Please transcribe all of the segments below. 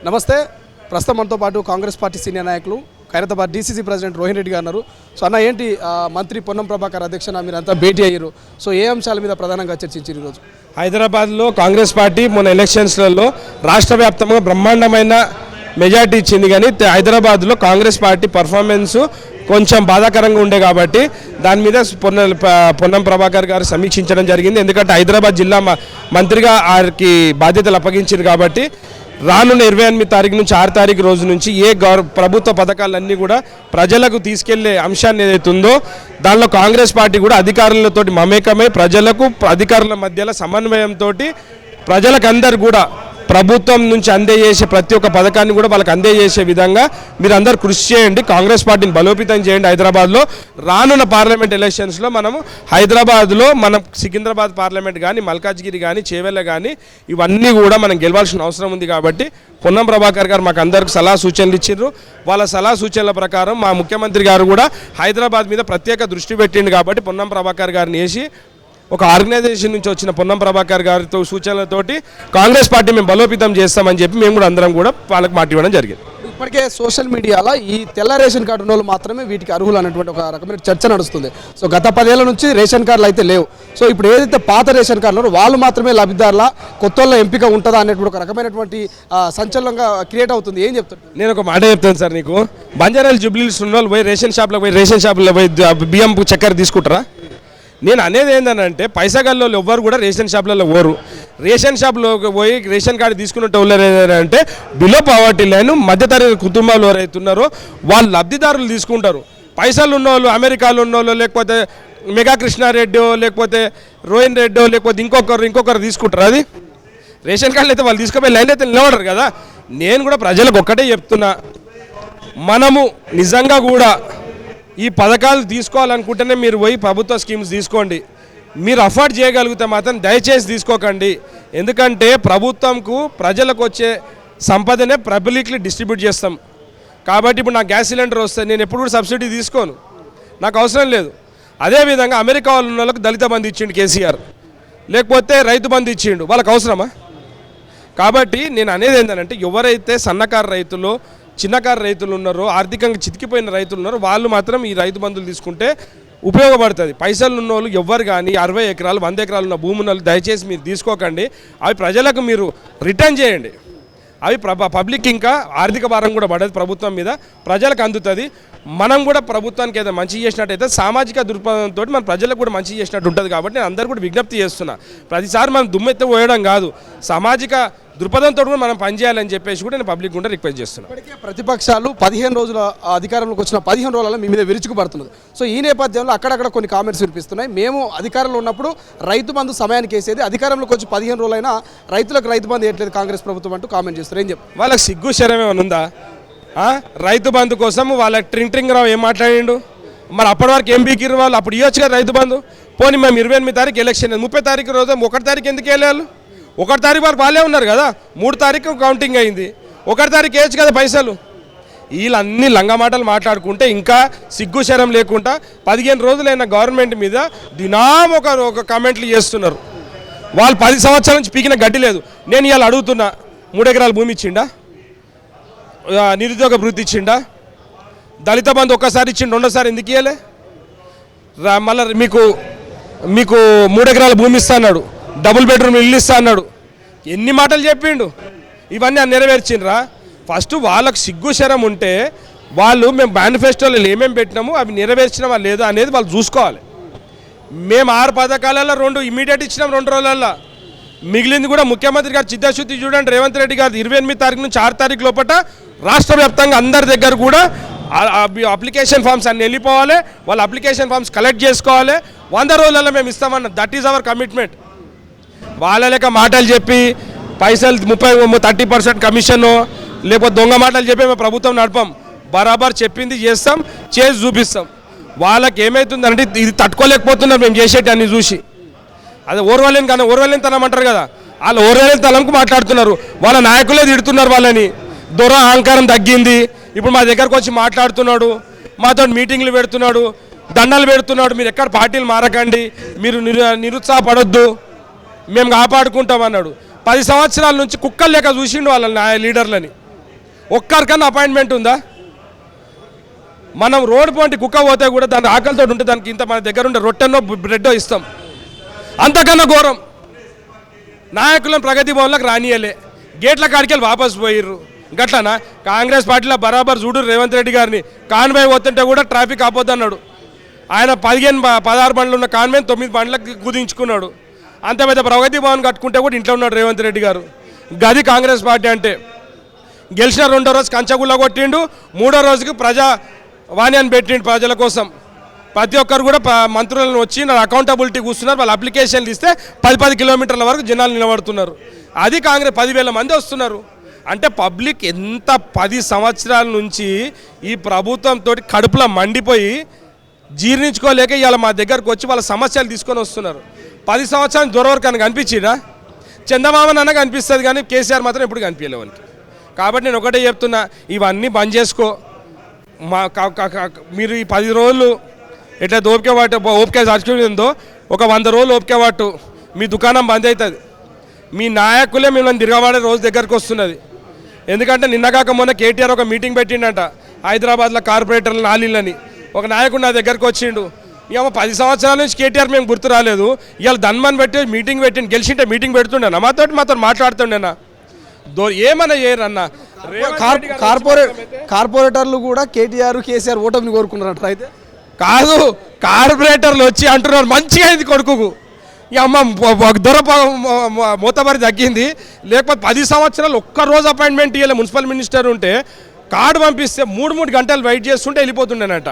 నమస్తే. ప్రస్తుతం మనతో పాటు కాంగ్రెస్ పార్టీ సీనియర్ నాయకులు ఖైరతాబాద్ డీసీసీ ప్రెసిడెంట్ రోహిన్ రెడ్డి గారు ఉన్నారు. సో అన్న, ఏంటి మంత్రి పొన్నం ప్రభాకర్ అధ్యక్షన మీరంతా భేటీ అయ్యారు. సో ఏ అంశాల మీద ప్రధానంగా చర్చించారు ఈరోజు? హైదరాబాద్లో కాంగ్రెస్ పార్టీ మొన్న ఎలక్షన్స్లలో రాష్ట్ర వ్యాప్తంగా బ్రహ్మాండమైన మెజార్టీ ఇచ్చింది. కానీ హైదరాబాద్లో కాంగ్రెస్ పార్టీ పర్ఫార్మెన్స్ కొంచెం బాధాకరంగా ఉండే కాబట్టి దాని మీద పొన్నం ప్రభాకర్ గారు సమీక్షించడం జరిగింది. ఎందుకంటే హైదరాబాద్ జిల్లా మంత్రిగా వారికి బాధ్యతలు అప్పగించారు కాబట్టి రానున్న 28 తారీఖు నుంచి 6 తారీఖు రోజు నుంచి ప్రభుత్వ పథకాలన్నీ కూడా ప్రజలకు తీసుకెళ్లే అంశాన్ని ఏదైతే ఉందో దానిలో కాంగ్రెస్ పార్టీ కూడా అధికారులతో మమేకమై ప్రజలకు అధికారుల మధ్యలో సమన్వయంతో ప్రజలకు అందరు కూడా ప్రభుత్వం నుంచి అందజేసే ప్రతి ఒక్క పథకాన్ని కూడా వాళ్ళకి అందజేసే విధంగా మీరు అందరూ కృషి చేయండి, కాంగ్రెస్ పార్టీని బలోపేతం చేయండి. హైదరాబాద్లో రానున్న పార్లమెంట్ ఎలక్షన్స్లో మనము హైదరాబాద్లో మనం సికింద్రాబాద్ పార్లమెంట్ కానీ మల్కాజ్గిరి కానీ చేవెళ్ళ కానీ ఇవన్నీ కూడా మనం గెలవాల్సిన అవసరం ఉంది. కాబట్టి పొన్నం ప్రభాకర్ గారు మాకు అందరికి సలహా సూచనలు ఇచ్చారు. వాళ్ళ సలహా సూచనల ప్రకారం మా ముఖ్యమంత్రి గారు కూడా హైదరాబాద్ మీద ప్రత్యేక దృష్టి పెట్టిండు. కాబట్టి పొన్నం ప్రభాకర్ గారిని వేసి ఒక ఆర్గనైజేషన్ నుంచి వచ్చిన పొన్నం ప్రభాకర్ గారితో సూచనలతోటి కాంగ్రెస్ పార్టీ మేము బలోపేతం చేస్తామని చెప్పి మేము కూడా అందరం కూడా వాళ్ళకి మాట ఇవ్వడం జరిగింది. ఇప్పటికే సోషల్ మీడియాలో ఈ తెల్ల రేషన్ కార్డు ఉన్న వాళ్ళు మాత్రమే వీటికి అర్హులు అనేటువంటి ఒక రకమైన చర్చ నడుస్తుంది. సో గత 10 ఏళ్ల నుంచి రేషన్ కార్డులు అయితే లేవు. సో ఇప్పుడు ఏదైతే పాత రేషన్ కార్డులు వాళ్ళు మాత్రమే లబ్ధిదారుల, కొత్త వాళ్ళ ఎంపిక ఉంటుందా అనేటువంటి ఒక రకమైనటువంటి సంచలనంగా క్రియేట్ అవుతుంది. ఏం చెప్తారు? నేను ఒక మాట చెప్తాను సార్. నీకు బంజారాలు జూబ్లీస్ ఉన్న వాళ్ళు పోయి రేషన్ షాప్లో పోయి బియ్యం చక్కెర తీసుకుంటారా? నేను అనేది ఏంటంటే పైసగల్లో ఎవ్వరు కూడా రేషన్ షాప్లలో పోరు. రేషన్ షాప్లో పోయి రేషన్ కార్డు తీసుకున్న వాళ్ళు ఏంటంటే బిలో పావర్టీ లైన్ మధ్యతరగతి కుటుంబాలు ఎవరైతున్నారో వాళ్ళు లబ్ధిదారులు తీసుకుంటారు. పైసలు ఉన్నవాళ్ళు, అమెరికాలో ఉన్నవాళ్ళు, లేకపోతే మెగా కృష్ణారెడ్డి, లేకపోతే రోహిన్ రెడ్డి, లేకపోతే ఇంకొకరు తీసుకుంటారు. అది రేషన్ కార్డులు అయితే వాళ్ళు తీసుకుపోయి లైన్ అయితే నిలబడరు కదా. నేను కూడా ప్రజలకు ఒక్కటే చెప్తున్నా, మనము నిజంగా కూడా ఈ పథకాలు తీసుకోవాలనుకుంటేనే మీరు పోయి ప్రభుత్వ స్కీమ్స్ తీసుకోండి. మీరు అఫోర్డ్ చేయగలిగితే మాత్రం దయచేసి తీసుకోకండి. ఎందుకంటే ప్రభుత్వంకు ప్రజలకు వచ్చే సంపదనే పబ్లిక్లీ డిస్ట్రిబ్యూట్ చేస్తాం. కాబట్టి ఇప్పుడు నాకు గ్యాస్ సిలిండర్ వస్తే నేను ఎప్పుడు కూడా సబ్సిడీ తీసుకోను, నాకు అవసరం లేదు. అదేవిధంగా అమెరికా వాళ్ళు ఉన్న వాళ్ళకి దళిత బంధు ఇచ్చిండు కేసీఆర్, లేకపోతే రైతు బంధు ఇచ్చిండు, వాళ్ళకి అవసరమా? కాబట్టి నేను అనేది ఏంటంటే ఎవరైతే సన్నకారు రైతులు, చిన్నకారు రైతులు ఉన్నారో, ఆర్థికంగా చితికిపోయిన రైతులు ఉన్నారో వాళ్ళు మాత్రం ఈ రైతు బంధువులు తీసుకుంటే ఉపయోగపడుతుంది. పైసలు ఉన్న వాళ్ళు ఎవ్వరు కానీ 60 ఎకరాలు 100 ఎకరాలు ఉన్న భూమి ఉన్న వాళ్ళు దయచేసి మీరు తీసుకోకండి. అవి ప్రజలకు మీరు రిటర్న్ చేయండి. అవి పబ్లిక్ ఇంకా ఆర్థిక భారం కూడా పడదు ప్రభుత్వం మీద, ప్రజలకు అందుతుంది. మనం కూడా ప్రభుత్వానికి ఏదైనా మంచి చేసినట్టయితే సామాజిక దృక్పథంతో మన ప్రజలకు కూడా మంచి చేసినట్టు ఉంటుంది. కాబట్టి నేను అందరూ కూడా విజ్ఞప్తి చేస్తున్నా, ప్రతిసారి మనం దుమ్మెత్తి పోయడం కాదు, సామాజిక దృక్పథంతో కూడా మనం పనిచేయాలని చెప్పేసి కూడా నేను పబ్లిక్ కూడా రిక్వెస్ట్ చేస్తున్నాను. ఇప్పటికే ప్రతిపక్షాలు 15 రోజుల అధికారంలోకి వచ్చిన 15 రోజులలో మీ మీద విరుచుకుపడుతున్నది. సో ఈ నేపథ్యంలో అక్కడక్కడ కొన్ని కామెంట్స్ వినిపిస్తున్నాయి. మేము అధికారంలో ఉన్నప్పుడు రైతు బంధు సమయానికి వేసేది, అధికారంలోకి వచ్చి 15 రోజులైనా రైతులకు రైతు బంధు వేయట్లేదు కాంగ్రెస్ ప్రభుత్వం అంటూ కామెంట్ చేస్తారు. ఏం చెప్పు? వాళ్ళకి సిగ్గు శరం ఏమైనా ఉందా? రైతు బంధు కోసం వాళ్ళ ట్రింగ్ రావు ఏం మాట్లాడిండు? మరి అప్పటి వరకు ఏం బీకిరు వాళ్ళు? అప్పుడు ఇవ్వచ్చు కదా రైతు బంధు. పోనీ మేము 28 తారీఖు ఎలక్షన్, 30 తారీఖు రోజు 1 తారీఖు ఎందుకు వెళ్ళాలి? 1 తారీఖు వరకు వాళ్ళే ఉన్నారు కదా, 3 తారీఖు కౌంటింగ్ అయింది, 1 తారీఖు వేయచ్చు కదా పైసలు. వీళ్ళన్నీ లంగా మాటలు మాట్లాడుకుంటే ఇంకా సిగ్గు శరం లేకుండా 15 రోజులైన గవర్నమెంట్ మీద దినాం ఒక కామెంట్లు చేస్తున్నారు. వాళ్ళు 10 సంవత్సరాల నుంచి పీకిన గడ్డి లేదు. నేను ఇవాళ అడుగుతున్నా, 3 ఎకరాల భూమి ఇచ్చిండా? నిరుద్యోగ వృత్తి ఇచ్చిండా? దళిత బంధు ఒక్కసారి ఇచ్చిండు, రెండోసారి ఎందుకు ఇవ్వలే? మళ్ళీ మీకు 3 ఎకరాల భూమి ఇస్తా అన్నాడు, డబుల్ బెడ్రూమ్ ఇల్లు ఇస్తా అన్నాడు. ఎన్ని మాటలు చెప్పిండు? ఇవన్నీ నెరవేర్చిండ్రా? ఫస్ట్ వాళ్ళకు సిగ్గు శరం ఉంటే వాళ్ళు మేము మేనిఫెస్టోలో ఏమేమి పెట్టినాము అవి నెరవేర్చినామా లేదా అనేది వాళ్ళు చూసుకోవాలి. మేము 6 పథకాలలో 2 ఇమీడియట్ ఇచ్చినాం 2 రోజులలో. మిగిలింది కూడా ముఖ్యమంత్రి గారు చిత్తశుద్ధి చూడండి. రేవంత్ రెడ్డి గారు 28 తారీఖు నుంచి 6 తారీఖు లోపల రాష్ట్ర వ్యాప్తంగా అందరి దగ్గర కూడా అప్లికేషన్ ఫామ్స్ అన్ని వెళ్ళిపోవాలి. వాళ్ళు అప్లికేషన్ ఫామ్స్ కలెక్ట్ చేసుకోవాలి. 100 రోజులలో మేము ఇస్తామన్న, దట్ ఈజ్ అవర్ కమిట్మెంట్. వాళ్ళ లెక్క మాటలు చెప్పి పైసలు 30% కమిషను లేకపోతే దొంగ మాటలు చెప్పి మేము ప్రభుత్వం నడపం. బరాబర్ చెప్పింది చేస్తాం, చేసి చూపిస్తాం. వాళ్ళకి ఏమవుతుందంటే ఇది తట్టుకోలేకపోతున్నారు మేము చేసేటి అన్ని చూసి. అదే ఓర్వలేని తనం అంటారు కదా, వాళ్ళు ఓర్వలేని తనంకు మాట్లాడుతున్నారు. వాళ్ళ నాయకులే తిడుతున్నారు వాళ్ళని. దొర అహంకారం తగ్గింది. ఇప్పుడు మా దగ్గరకు వచ్చి మాట్లాడుతున్నాడు, మాతో మీటింగ్లు పెడుతున్నాడు, దండాలు పెడుతున్నాడు. మీరు ఎక్కడ పార్టీలు మారకండి, మీరు నిరుత్సాహపడొద్దు, మేము కాపాడుకుంటాం అన్నాడు. 10 సంవత్సరాల నుంచి కుక్కలు లేక చూసిండు వాళ్ళ లీడర్లని. ఒక్కరికన్నా అపాయింట్మెంట్ ఉందా? మనం రోడ్డు పోంటి కుక్క పోతే కూడా దాని ఆకలితో ఉంటే దానికి ఇంత మన దగ్గర ఉండే రొట్టెనో బ్రెడ్డో ఇస్తాం. అంతకన్నా ఘోరం నాయకులను ప్రగతి భవన్లకు రానియలే, గేట్ల కాడికి వెళ్ళి వాపసు పోయిర్రు. గట్లనా? కాంగ్రెస్ పార్టీలో బరాబర్ చూడు రేవంత్ రెడ్డి గారిని కాన్వాయ్ పోతుంటే కూడా ట్రాఫిక్ ఆపొద్దన్నాడు. ఆయన 16 బండ్లు ఉన్న కాన్వాయ్ 9 బండ్లకు కుదించుకున్నాడు. అంత పెద్ద ప్రగతి భవన్ కట్టుకుంటే కూడా ఇంట్లో ఉన్నాడు రేవంత్ రెడ్డి గారు. గది కాంగ్రెస్ పార్టీ అంటే. గెలిచిన 2వ రోజు కంచగుల్ల కొట్టిండు, 3వ రోజుకి ప్రజావాణి అని పెట్టిండు ప్రజల కోసం. ప్రతి ఒక్కరు కూడా మంత్రులను వచ్చి నా అకౌంటబిలిటీ కూర్చున్నారు. వాళ్ళు అప్లికేషన్లు ఇస్తే 10 కిలోమీటర్ల వరకు జనాలు నిలబడుతున్నారు. అది కాంగ్రెస్ 10,000 మంది వస్తున్నారు. అంటే పబ్లిక్ ఎంత 10 సంవత్సరాల నుంచి ఈ ప్రభుత్వంతో కడుపులో మండిపోయి జీర్ణించుకోలేక ఇవాళ మా దగ్గరకు వచ్చి వాళ్ళ సమస్యలు తీసుకొని వస్తున్నారు. 10 సంవత్సరాలు దొరవరకు అని కనిపించినా చందమామని అన్న కనిపిస్తుంది, కానీ కేసీఆర్ మాత్రం ఎప్పుడు కనిపించలేవు వానికి. కాబట్టి నేను ఒకటే చెప్తున్నా, ఇవన్నీ బంద్ చేసుకో. మీరు ఈ 10 రోజులు ఎట్లా ఓపిక చచ్చుకుందో ఒక 100 రోజులు ఓపిక పట్టు, మీ దుకాణం బంద్ అవుతుంది. మీ నాయకులే మిమ్మల్ని తిరగబడే రోజు దగ్గరకు వస్తున్నది. ఎందుకంటే నిన్నగాక మొన్న కేటీఆర్ ఒక మీటింగ్ పెట్టిండంట హైదరాబాద్లో కార్పొరేటర్లు నాలీళ్ళని. ఒక నాయకుడు నా దగ్గరకు వచ్చిండు. ఇక 10 సంవత్సరాల నుంచి కేటీఆర్ మేము గుర్తు రాలేదు, ఇవాళ ధన్మని పెట్టి మీటింగ్ పెట్టిండు. గెలిచింటే మీటింగ్ పెడుతుండేనా? మాతో మాట్లాడుతుండేనా? ఏమన్నా చేయరన్నా. కార్పొరేటర్లు కూడా కేసీఆర్ ఓటమిని కోరుకున్నారంట. అయితే కాదు, కార్పొరేటర్లు వచ్చి అంటున్నారు మంచిగా అయింది కొడుకుకు, ఈ అమ్మ మూతబరి తగ్గింది. లేకపోతే 10 సంవత్సరాలు ఒక్కరోజు అపాయింట్మెంట్ ఇవ్వలే. మున్సిపల్ మినిస్టర్ ఉంటే కార్డు పంపిస్తే 3 గంటలు వెయిట్ చేస్తుంటే వెళ్ళిపోతుండేనంట.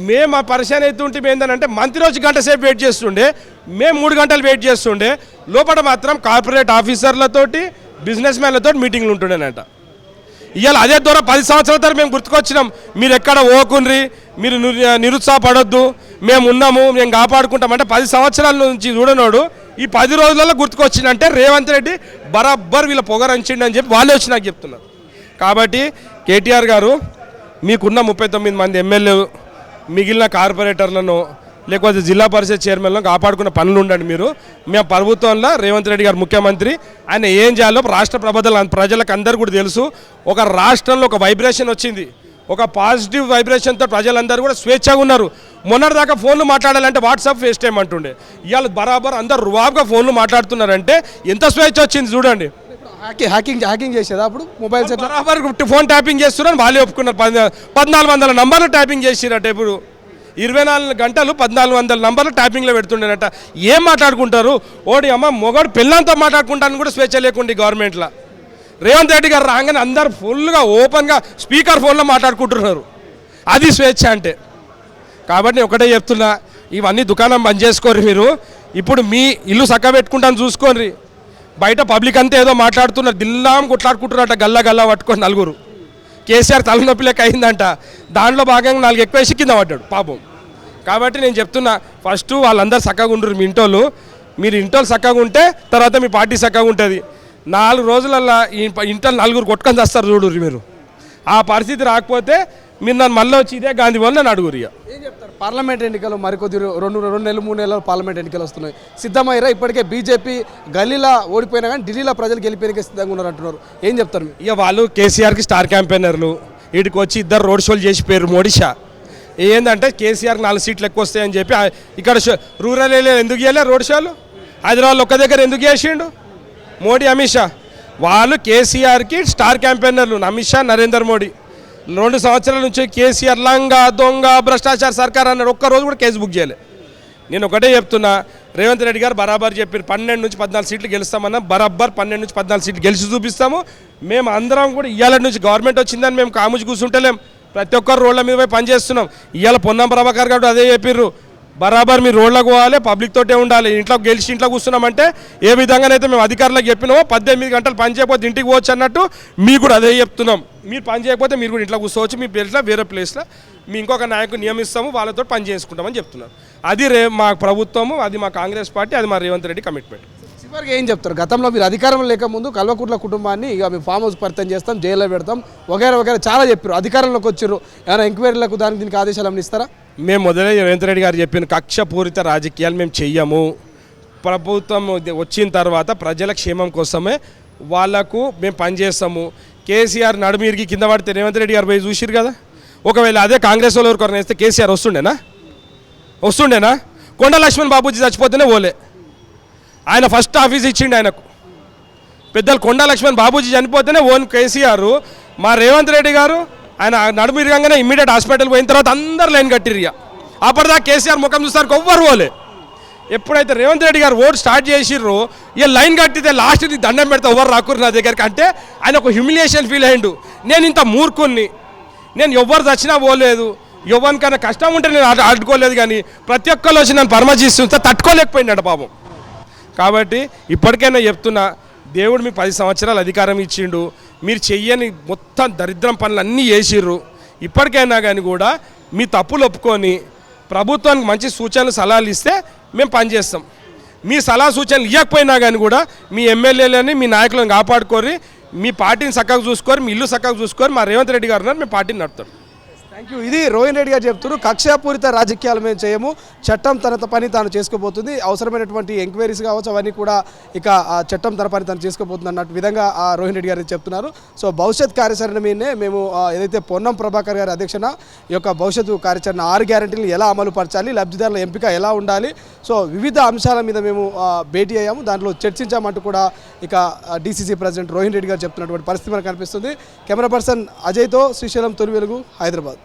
మేము ఆ పరిశాన్ అవుతుంటే ఏంటంటే మంత్రి రోజు గంట సేపు వెయిట్ చేస్తుండే, మేము 3 గంటలు వెయిట్ చేస్తుండే. లోపల మాత్రం కార్పొరేట్ ఆఫీసర్లతోటి బిజినెస్ మ్యాన్లతో మీటింగ్లు ఉంటుండేనంట. ఇవాళ అదే ద్వారా 10 సంవత్సరాల తర్వాత మేము గుర్తుకొచ్చినాం. మీరు ఎక్కడ ఓకుండ్రి, మీరు నిరుత్సాహపడొద్దు, మేము ఉన్నాము, మేము కాపాడుకుంటామంటే 10 సంవత్సరాల నుంచి చూడనోడు ఈ 10 రోజులలో గుర్తుకొచ్చిందంటే రేవంత్ రెడ్డి బరాబర్ వీళ్ళ పొగరంచిండు అని చెప్పి వాళ్ళే వచ్చి నాకు చెప్తున్నారు. కాబట్టి కేటీఆర్ గారు, మీకున్న 39 మంది ఎమ్మెల్యేలు, మిగిలిన కార్పొరేటర్లను లేకపోతే జిల్లా పరిషత్ చైర్మన్లను కాపాడుకున్న పనులు ఉండండి. మేము ప్రభుత్వంలో రేవంత్ రెడ్డి గారు ముఖ్యమంత్రి, ఆయన ఏం చేయాలో రాష్ట్ర ప్రజలకు అందరూ కూడా తెలుసు. ఒక రాష్ట్రంలో ఒక వైబ్రేషన్ వచ్చింది, ఒక పాజిటివ్ వైబ్రేషన్తో ప్రజలందరూ కూడా స్వేచ్ఛగా ఉన్నారు. మొన్నటిదాకా ఫోన్లు మాట్లాడాలంటే వాట్సాప్ ఫేస్ టైం అంటుండే, ఇవాళ బరాబర్ అందరు రువాబ్గా ఫోన్లు మాట్లాడుతున్నారంటే ఎంత స్వేచ్ఛ వచ్చింది చూడండి. హ్యాకింగ్ చేసేదా అప్పుడు మొబైల్ సెట్ బరాబర్ ఫోన్ ట్యాపింగ్ చేస్తున్నారు, వాళ్ళే ఒప్పుకున్నారు. 1400 నంబర్లు ట్యాపింగ్ చేసిరట. ఇప్పుడు 24 గంటలు 1400 నంబర్లు ట్యాపింగ్లో పెడుతుండేనట. ఏం మాట్లాడుకుంటారు? ఓడి అమ్మ మొగడు పిల్లలతో మాట్లాడుకుంటాను కూడా స్వేచ్ఛ లేకుండా గవర్నమెంట్లో. రేవంత్ రెడ్డి గారు రాగానే అందరు ఫుల్గా ఓపెన్గా స్పీకర్ ఫోన్లో మాట్లాడుకుంటున్నారు. అది స్వేచ్ఛ అంటే. కాబట్టి ఒకటే చెప్తున్నా, ఇవన్నీ దుకాణం బంద్ చేసుకోరు మీరు. ఇప్పుడు మీ ఇల్లు చక్క పెట్టుకుంటాను చూసుకోండి. బయట పబ్లిక్ అంతా ఏదో మాట్లాడుతున్నారు, దిల్లాం కొట్లాడుకుంటున్నారట గల్లా పట్టుకొని నలుగురు. కేసీఆర్ తలనొప్పి లెక్క అయిందంట, దాంట్లో భాగంగా 4 ఎక్కువ వేసి కింద పడ్డాడు పాపం. కాబట్టి నేను చెప్తున్నా, ఫస్ట్ వాళ్ళందరూ చక్కగా ఉండరు. మీ ఇంటోళ్ళు, మీరు ఇంటోళ్ళు చక్కగా ఉంటే తర్వాత మీ పార్టీ చక్కగా ఉంటుంది. 4 రోజులల్లా ఈ ఇంటోళ్ళు 4 కొట్టుకొని చేస్తారు చూడుర్రి మీరు. ఆ పరిస్థితి రాకపోతే మీరు నన్ను మళ్ళీ వచ్చి ఇదే గాంధీ వల్ల నన్ను అడుగురు. ఇక ఏం చెప్తారు? పార్లమెంట్ ఎన్నికలు మరికొద్ది 2 నెలలు 3 నెలలు పార్లమెంట్ ఎన్నికలు వస్తున్నాయి. సిద్ధమయ్యారా? ఇప్పటికే బీజేపీ గల్లీలో ఓడిపోయినా కానీ ఢిల్లీలో ప్రజలు గెలిపేందుకే సిద్ధంగా ఉన్నారు అంటున్నారు. ఏం చెప్తారు? ఇక వాళ్ళు కేసీఆర్కి స్టార్ క్యాంపెయినర్లు, వీటికి వచ్చి 2 రోడ్ షోలు చేసి పేరు మోడీ షా. ఏంటంటే కేసీఆర్కి 4 సీట్లు ఎక్కువ వస్తాయని చెప్పి ఇక్కడ రూరల్ ఏరియా ఎందుకు చేయలే రోడ్ షోలు? హైదరాబాద్లో ఒక్క దగ్గర ఎందుకు చేసిండు మోడీ, అమిత్ షా? వాళ్ళు కేసీఆర్కి స్టార్ క్యాంపెయినర్లు, అమిత్ షా, నరేంద్ర మోడీ. 2 సంవత్సరాల నుంచి కేసీఆర్ లంగా దొంగ భ్రష్టాచార సర్కార్ అన్నారు, ఒక్కరోజు కూడా కేసు బుక్ చేయలే. నేను ఒకటే చెప్తున్నా, రేవంత్ రెడ్డి గారు బరాబర్ చెప్పారు 12 నుంచి 14 సీట్లు గెలుస్తామన్నా, బరాబర్ 12 నుంచి 14 సీట్లు గెలిచి చూపిస్తాము. మేము అందరం కూడా ఇవాళ నుంచి గవర్నమెంట్ వచ్చిందని మేము కాముచి కూర్చుంటలేం, ప్రతి ఒక్కరు రోడ్ల మీద పోయి పనిచేస్తున్నాం. ఇవాళ పొన్నం ప్రభాకర్ గారు అదే చెప్పిర్రు, బరాబర్ మీరు రోడ్లకు పోవాలి, పబ్లిక్ తోటే ఉండాలి. ఇంట్లో గెలిచి ఇంట్లో కూర్చున్నామంటే ఏ విధంగానైతే మేము అధికారులకు చెప్పినామో 18 గంటలు పని చేయకపోతే ఇంటికి పోవచ్చు అన్నట్టు మీకు కూడా అదే చెప్తున్నాం. మీరు పని చేయకపోతే మీరు కూడా ఇంట్లో కూర్చోవచ్చు, మీ ప్లేస్లో వేరే ప్లేస్లో మీ ఇంకొక నాయకుడు నియమిస్తాము, వాళ్ళతో పని చేసుకుంటామని చెప్తున్నారు. అది మా ప్రభుత్వము, అది మా కాంగ్రెస్ పార్టీ, అది మా రేవంత్ రెడ్డి కమిట్మెంట్. చివరికి ఏం చెప్తారు? గతంలో మీరు అధికారం లేక ముందు కల్వకుట్ల కుటుంబాన్ని ఇక మేము ఫామ్ హౌస్ పరిచయం చేస్తాం, జైల్లో పెడతాం వగైరా చాలా చెప్పారు. అధికారంలోకి వచ్చారు, ఏమైనా ఎంక్వైరీలకు దీనికి ఆదేశాలు ఏమైనా ఇస్తారా? మేము మొదలై రేవంత్ రెడ్డి గారు చెప్పిన కక్షపూరిత రాజకీయాలు మేము చెయ్యము. ప్రభుత్వం వచ్చిన తర్వాత ప్రజల క్షేమం కోసమే వాళ్ళకు మేము పనిచేస్తాము. కేసీఆర్ నడుమీరికి కింద పడితే రేవంత్ రెడ్డి గారు పోయి చూసిరు కదా. ఒకవేళ అదే కాంగ్రెస్ వాళ్ళు ఎవరికొరని వేస్తే కేసీఆర్ వస్తుండేనా? కొండ లక్ష్మణ్ బాబూజీ చచ్చిపోతేనే ఓలే. ఆయన ఫస్ట్ ఆఫీస్ ఇచ్చిండు ఆయనకు. పెద్దలు కొండ లక్ష్మణ్ బాబూజీ చనిపోతేనే ఓన్ కేసీఆర్. మా రేవంత్ రెడ్డి గారు ఆయన నడుమిరగానే ఇమ్మీడియట్ హాస్పిటల్ పోయిన తర్వాత అందరు లైన్ కట్టిరు. అప్పటిదాకా కేసీఆర్ ముఖం చూస్తారు ఎవ్వరు పోలే. ఎప్పుడైతే రేవంత్ రెడ్డి గారు ఓటు స్టార్ట్ చేసిర్రో ఇక లైన్ కట్టితే లాస్ట్కి దండం పెడితే ఎవరు రాకురు నా దగ్గరికి. అంటే ఆయన ఒక హ్యూమిలియేషన్ ఫీల్ అయ్యిండు. నేను ఇంత మూర్ఖుణ్ణి, నేను ఎవరు చచ్చినా పోలేదు, ఎవరికైనా కష్టం ఉంటే నేను అడ్డుకోలేదు, కానీ ప్రతి ఒక్కరు వచ్చి నన్ను పరమజిస్తుంటే తట్టుకోలేకపోయిందట పాపం. కాబట్టి ఇప్పటికైనా చెప్తున్నా, దేవుడు మీకు 10 సంవత్సరాలు అధికారం ఇచ్చిండు, మీరు చెయ్యని మొత్తం దరిద్రం పనులు అన్నీ చేసిర్రు. ఇప్పటికైనా కానీ కూడా మీ తప్పులు ఒప్పుకొని ప్రభుత్వానికి మంచి సూచనలు సలహాలు ఇస్తే మేము పనిచేస్తాం. మీ సలహా సూచనలు ఇవ్వకపోయినా కానీ కూడా మీ ఎమ్మెల్యేలని మీ నాయకులను కాపాడుకోరి, మీ పార్టీని చక్కగా చూసుకోరు, మీ ఇల్లు చక్కగా చూసుకోరు. మా రేవంత్ రెడ్డి గారు మేము పార్టీని నడుపుతాం. Thank you. ఇది రోహిన్ రెడ్డి గారు చెప్తున్నారు. కక్షాపూరిత రాజకీయాలు మేము చేయము, చట్టం తన పని తాను చేసుకోబోతుంది, అవసరమైనటువంటి ఎంక్వైరీస్ కావచ్చు అవన్నీ కూడా ఇక ఆ చట్టం తన పని తాను చేసుకోబోతుంది అన్నట్టు విధంగా రోహిన్ రెడ్డి గారు చెప్తున్నారు. సో భవిష్యత్ కార్యాచరణ మీదనే మేము ఏదైతే పొన్నం ప్రభాకర్ గారి అధ్యక్షన ఈ యొక్క భవిష్యత్తు కార్యాచరణ 6 గ్యారెంటీలు ఎలా అమలు పరచాలి, లబ్ధిదారుల ఎంపిక ఎలా ఉండాలి, సో వివిధ అంశాల మీద మేము భేటీ అయ్యాము, దాంట్లో చర్చించామంటూ కూడా ఇక డీసీసీ ప్రెసిడెంట్ రోహిన్ రెడ్డి గారు చెప్తున్నటువంటి పరిస్థితి మనకు కనిపిస్తుంది. కెమెరా పర్సన్ అజయ్తో శ్రీశైలం తొలి వెలుగు, హైదరాబాద్.